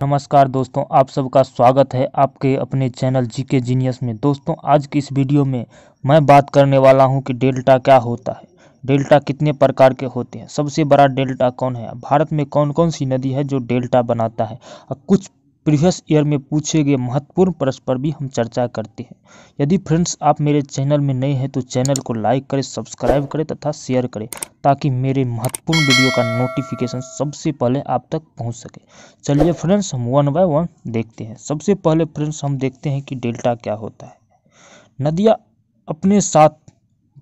नमस्कार दोस्तों, आप सबका स्वागत है आपके अपने चैनल जीके जीनियस में। दोस्तों, आज की इस वीडियो में मैं बात करने वाला हूं कि डेल्टा क्या होता है, डेल्टा कितने प्रकार के होते हैं, सबसे बड़ा डेल्टा कौन है, भारत में कौन कौन सी नदी है जो डेल्टा बनाता है, और कुछ प्रीवियस ईयर में पूछे गए महत्वपूर्ण प्रश्न पर भी हम चर्चा करते हैं। यदि फ्रेंड्स आप मेरे चैनल में नए हैं तो चैनल को लाइक करें, सब्सक्राइब करें तथा शेयर करें ताकि मेरे महत्वपूर्ण वीडियो का नोटिफिकेशन सबसे पहले आप तक पहुंच सके। चलिए फ्रेंड्स, हम वन बाय वन देखते हैं। सबसे पहले फ्रेंड्स हम देखते हैं कि डेल्टा क्या होता है। नदियाँ अपने साथ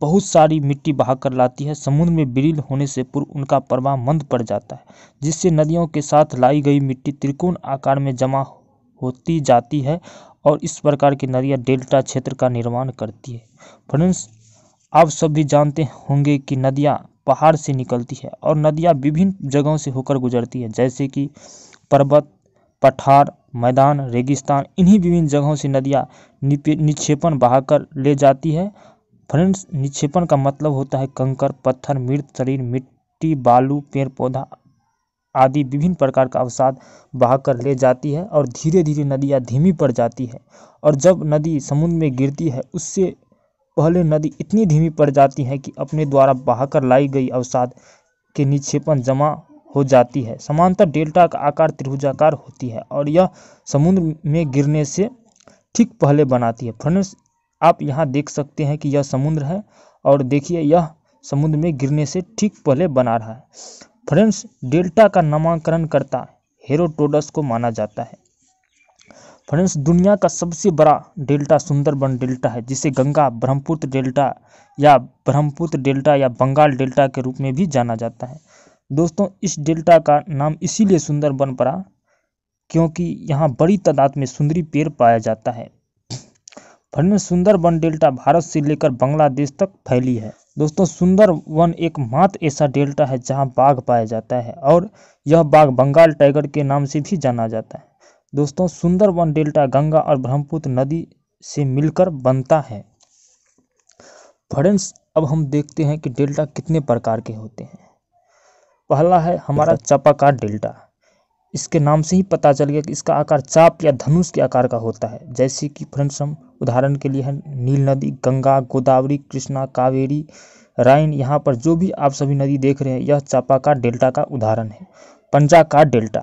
बहुत सारी मिट्टी बहाकर लाती है। समुद्र में विलीन होने से पूर्व उनका प्रवाह मंद पड़ जाता है, जिससे नदियों के साथ लाई गई मिट्टी त्रिकोण आकार में जमा होती जाती है और इस प्रकार की नदियाँ डेल्टा क्षेत्र का निर्माण करती है। फ्रेंड्स, आप सब भी जानते होंगे कि नदियाँ पहाड़ से निकलती है और नदियाँ विभिन्न जगहों से होकर गुजरती है, जैसे कि पर्वत, पठार, मैदान, रेगिस्तान। इन्हीं विभिन्न जगहों से नदियाँ निक्षेपण बहाकर ले जाती है। फ्रेंड्स, निक्षेपण का मतलब होता है कंकड़, पत्थर, मृत शरीर, मिट्टी, बालू, पेड़ पौधा आदि विभिन्न प्रकार का अवसाद बहाकर ले जाती है और धीरे धीरे नदियाँ धीमी पड़ जाती है। और जब नदी समुद्र में गिरती है उससे पहले नदी इतनी धीमी पड़ जाती है कि अपने द्वारा बहाकर लाई गई अवसाद के निक्षेपण जमा हो जाती है। समांतर डेल्टा का आकार त्रिभुजाकार होती है और यह समुद्र में गिरने से ठीक पहले बनाती है। फ्रेंड्स, आप यहाँ देख सकते हैं कि यह समुद्र है और देखिए यह समुद्र में गिरने से ठीक पहले बना रहा है। फ्रेंड्स, डेल्टा का नामकरण करता हेरोडोटस को माना जाता है। फ्रेंड्स, दुनिया का सबसे बड़ा डेल्टा सुंदरबन डेल्टा है, जिसे गंगा ब्रह्मपुत्र डेल्टा या बंगाल डेल्टा के रूप में भी जाना जाता है। दोस्तों, इस डेल्टा का नाम इसीलिए सुंदरबन पड़ा क्योंकि यहाँ बड़ी तादाद में सुंदरी पेड़ पाया जाता है। फ्रेंड्स, सुंदरबन डेल्टा भारत से लेकर बांग्लादेश तक फैली है। दोस्तों, सुंदरबन एकमात्र ऐसा डेल्टा है जहाँ बाघ पाया जाता है और यह बाघ बंगाल टाइगर के नाम से भी जाना जाता है। दोस्तों, सुंदरबन डेल्टा गंगा और ब्रह्मपुत्र नदी से मिलकर बनता है। फ्रेंड्स, अब हम देखते हैं कि डेल्टा कितने प्रकार के होते हैं। पहला है हमारा चापाकार डेल्टा। इसके नाम से ही पता चल गया कि इसका आकार चाप या धनुष के आकार का होता है। जैसे कि फ्रेंड्स, हम उदाहरण के लिए है नील नदी, गंगा, गोदावरी, कृष्णा, कावेरी, राइन। यहाँ पर जो भी आप सभी नदी देख रहे हैं यह चापाकार डेल्टा का उदाहरण है। पंजाकार डेल्टा।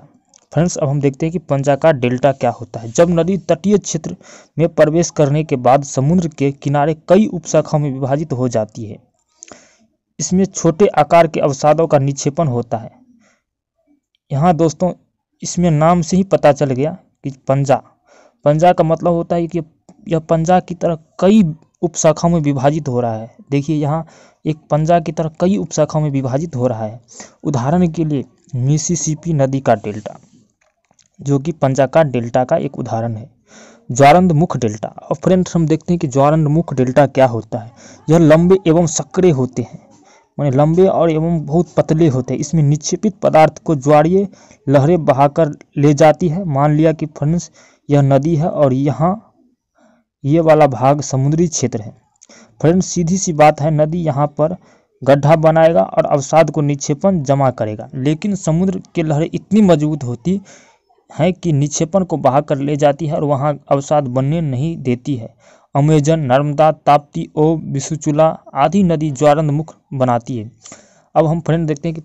फ्रेंड्स, अब हम देखते हैं कि पंजाकार डेल्टा क्या होता है। जब नदी तटीय क्षेत्र में प्रवेश करने के बाद समुद्र के किनारे कई उपशाखाओं में विभाजित हो जाती है। इसमें छोटे आकार के अवसादों का निक्षेपण होता है। यहाँ दोस्तों, इसमें नाम से ही पता चल गया कि पंजा का मतलब होता है कि यह पंजा की तरह कई उपशाखाओं में विभाजित हो रहा है। देखिए यहाँ एक पंजा की तरह कई उपशाखाओं में विभाजित हो रहा है। उदाहरण के लिए मिसिसिपी नदी का डेल्टा, जो कि पंजाकार डेल्टा का एक उदाहरण है। ज्वारंदमुख डेल्टा। और फ्रेंड्स, हम देखते हैं कि ज्वारंदमुख डेल्टा क्या होता है। यह लंबे एवं सक्रिय होते हैं, माने लंबे और एवं बहुत पतले होते हैं। इसमें निक्षेपित पदार्थ को ज्वारीय लहरें बहाकर ले जाती है। मान लिया कि फ्रेंड्स यह नदी है और यहाँ ये वाला भाग समुद्री क्षेत्र है। फ्रेंड्स, सीधी सी बात है, नदी यहाँ पर गड्ढा बनाएगा और अवसाद को निक्षेपण जमा करेगा, लेकिन समुद्र की लहरें इतनी मजबूत होती हैं कि निक्षेपण को बहाकर ले जाती है और वहाँ अवसाद बनने नहीं देती है। अमेजन, नर्मदा, ताप्ती, ओब, विशुचुला आदि नदी ज्वारंदमुख बनाती है। अब हम फ्रेंड देखते हैं कि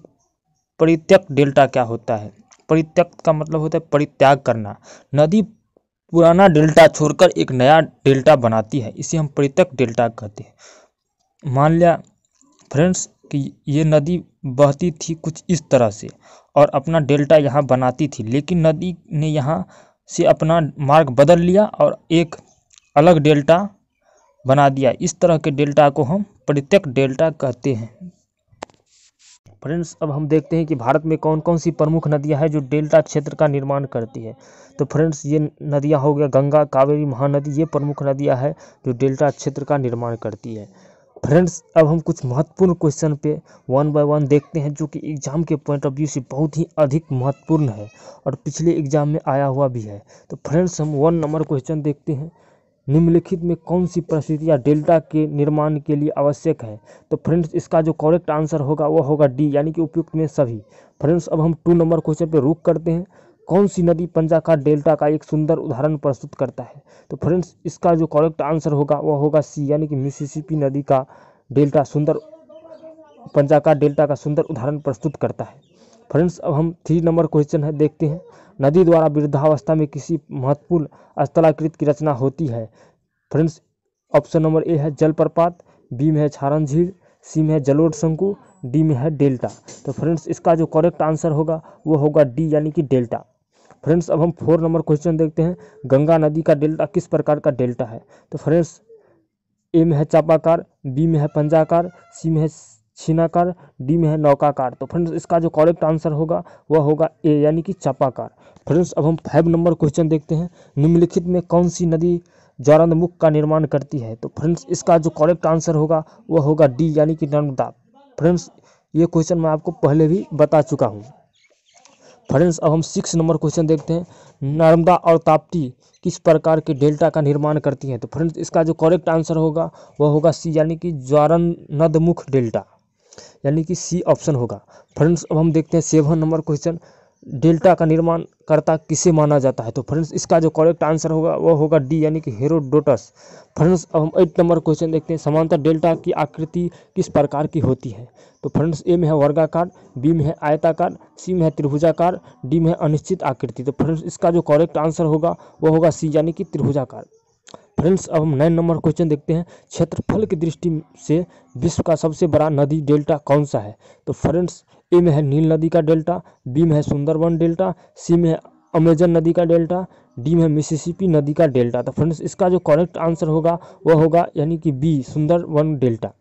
परित्यक्त डेल्टा क्या होता है। परित्यक्त का मतलब होता है परित्याग करना। नदी पुराना डेल्टा छोड़कर एक नया डेल्टा बनाती है, इसे हम परित्यक्त डेल्टा कहते हैं। मान लिया फ्रेंड्स कि ये नदी बहती थी कुछ इस तरह से और अपना डेल्टा यहाँ बनाती थी, लेकिन नदी ने यहाँ से अपना मार्ग बदल लिया और एक अलग डेल्टा बना दिया। इस तरह के डेल्टा को हम परित्यक्त डेल्टा कहते हैं। फ्रेंड्स, अब हम देखते हैं कि भारत में कौन कौन सी प्रमुख नदियां हैं जो डेल्टा क्षेत्र का निर्माण करती है। तो फ्रेंड्स, ये नदियां हो गया गंगा, कावेरी, महानदी। ये प्रमुख नदियां हैं जो डेल्टा क्षेत्र का निर्माण करती है। फ्रेंड्स, अब हम कुछ महत्वपूर्ण क्वेश्चन पे वन बाय वन देखते हैं, जो कि एग्जाम के पॉइंट ऑफ व्यू से बहुत ही अधिक महत्वपूर्ण है और पिछले एग्जाम में आया हुआ भी है। तो फ्रेंड्स, हम 1 नंबर क्वेश्चन देखते हैं। निम्नलिखित में कौन सी परिस्थितियाँ डेल्टा के निर्माण के लिए आवश्यक है। तो फ्रेंड्स, इसका जो करेक्ट आंसर होगा वो होगा डी, यानी कि उपयुक्त में सभी। फ्रेंड्स, अब हम 2 नंबर क्वेश्चन पे रुक करते हैं। कौन सी नदी पंजाकार डेल्टा का एक सुंदर उदाहरण प्रस्तुत करता है? तो फ्रेंड्स इसका जो करेक्ट आंसर होगा वह होगा सी, यानी कि मिसिसिपी नदी का डेल्टा सुंदर पंजाकार डेल्टा का सुंदर उदाहरण प्रस्तुत करता है। फ्रेंड्स अब हम 3 नंबर क्वेश्चन है देखते हैं। नदी द्वारा वृद्धावस्था में किसी महत्वपूर्ण स्थलाकृत की रचना होती है? फ्रेंड्स ऑप्शन नंबर ए है जलप्रपात, बी में है क्षारण झील, सी में है जलोढ़ शंकु, डी में है डेल्टा। तो फ्रेंड्स इसका जो करेक्ट आंसर होगा वो होगा डी, यानी कि डेल्टा। फ्रेंड्स अब हम 4 नंबर क्वेश्चन देखते हैं। गंगा नदी का डेल्टा किस प्रकार का डेल्टा है? तो फ्रेंड्स ए में है चापाकार, बी में है पंजाकार, सी में है छिनाकार, डी में है नौकाकार। तो फ्रेंड्स इसका जो करेक्ट आंसर होगा वह होगा ए, यानी कि चापाकार। फ्रेंड्स अब हम 5 नंबर क्वेश्चन देखते हैं। निम्नलिखित में कौन सी नदी ज्वारंधमुख का निर्माण करती है? तो फ्रेंड्स इसका जो करेक्ट आंसर होगा वह होगा डी, यानी कि नर्मदा। फ्रेंड्स ये क्वेश्चन मैं आपको पहले भी बता चुका हूँ। फ्रेंड्स अब हम 6 नंबर क्वेश्चन देखते हैं। नर्मदा और ताप्ती किस प्रकार के डेल्टा का निर्माण करती हैं? तो फ्रेंड्स इसका जो करेक्ट आंसर होगा वह होगा सी, यानी कि ज्वारनदमुख डेल्टा, यानी कि सी ऑप्शन होगा। फ्रेंड्स अब हम देखते हैं 7 नंबर क्वेश्चन। डेल्टा का निर्माण करता किसे माना जाता है? तो फ्रेंड्स इसका जो करेक्ट आंसर होगा वह होगा डी, यानी कि हेरोडोटस। फ्रेंड्स अब हम 8 नंबर क्वेश्चन देखते हैं। समांतर डेल्टा की आकृति किस प्रकार की होती है? तो फ्रेंड्स ए में है वर्गाकार, बी में है आयताकार, सी में है त्रिभुजाकार, डी में है अनिश्चित आकृति। तो फ्रेंड्स इसका जो करेक्ट आंसर होगा वह होगा सी, यानी कि त्रिभुजाकार। फ्रेंड्स अब हम 9 नंबर क्वेश्चन देखते हैं। क्षेत्रफल की दृष्टि से विश्व का सबसे बड़ा नदी डेल्टा कौन सा है? तो फ्रेंड्स ए में है नील नदी का डेल्टा, बी में है सुंदरबन डेल्टा, सी में है अमेजन नदी का डेल्टा, डी में है मिसिसिपी नदी का डेल्टा। तो फ्रेंड्स इसका जो करेक्ट आंसर होगा वह होगा यानी कि बी, सुंदरबन डेल्टा।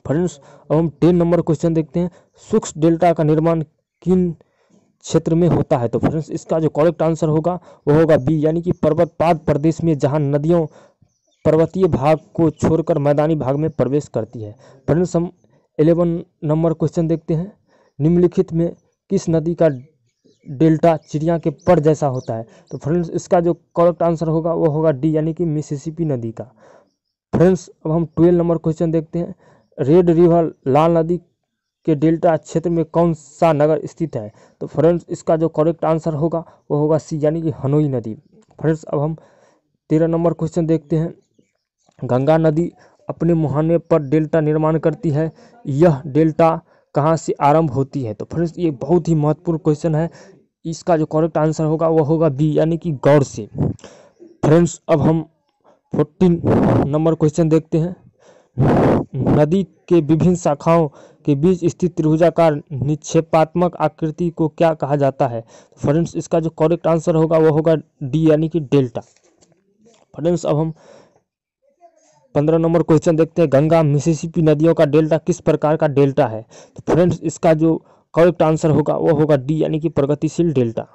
फ्रेंड्स अब हम 10 नंबर क्वेश्चन देखते हैं। सूक्ष्म डेल्टा का निर्माण किन क्षेत्र में होता है? तो फ्रेंड्स इसका जो करेक्ट आंसर होगा वह होगा बी, यानी कि पर्वतपाद प्रदेश में, जहां नदियों पर्वतीय भाग को छोड़कर मैदानी भाग में प्रवेश करती है। फ्रेंड्स हम 11 नंबर क्वेश्चन देखते हैं। निम्नलिखित में किस नदी का डेल्टा चिड़िया के पर जैसा होता है? तो फ्रेंड्स इसका जो करेक्ट आंसर होगा वह होगा डी, यानी कि मिसिसिपी नदी का। फ्रेंड्स अब हम 12 नंबर क्वेश्चन देखते हैं। रेड रिवर लाल नदी के डेल्टा क्षेत्र में कौन सा नगर स्थित है? तो फ्रेंड्स इसका जो करेक्ट आंसर होगा वो होगा सी, यानी कि हनोई नदी। फ्रेंड्स अब हम 13 नंबर क्वेश्चन देखते हैं। गंगा नदी अपने मुहाने पर डेल्टा निर्माण करती है, यह डेल्टा कहाँ से आरंभ होती है? तो फ्रेंड्स ये बहुत ही महत्वपूर्ण क्वेश्चन है। इसका जो करेक्ट आंसर होगा वह होगा बी, यानी कि गौड़ से। फ्रेंड्स अब हम 14 नंबर क्वेश्चन देखते हैं। नदी के विभिन्न शाखाओं के बीच स्थित त्रिभुजाकार निक्षेपात्मक आकृति को क्या कहा जाता है? फ्रेंड्स इसका जो करेक्ट आंसर होगा वह होगा डी, यानी कि डेल्टा। फ्रेंड्स अब हम 15 नंबर क्वेश्चन देखते हैं। गंगा मिसिसिपी नदियों का डेल्टा किस प्रकार का डेल्टा है? तो फ्रेंड्स इसका जो करेक्ट आंसर होगा वह होगा डी, यानी कि प्रगतिशील डेल्टा।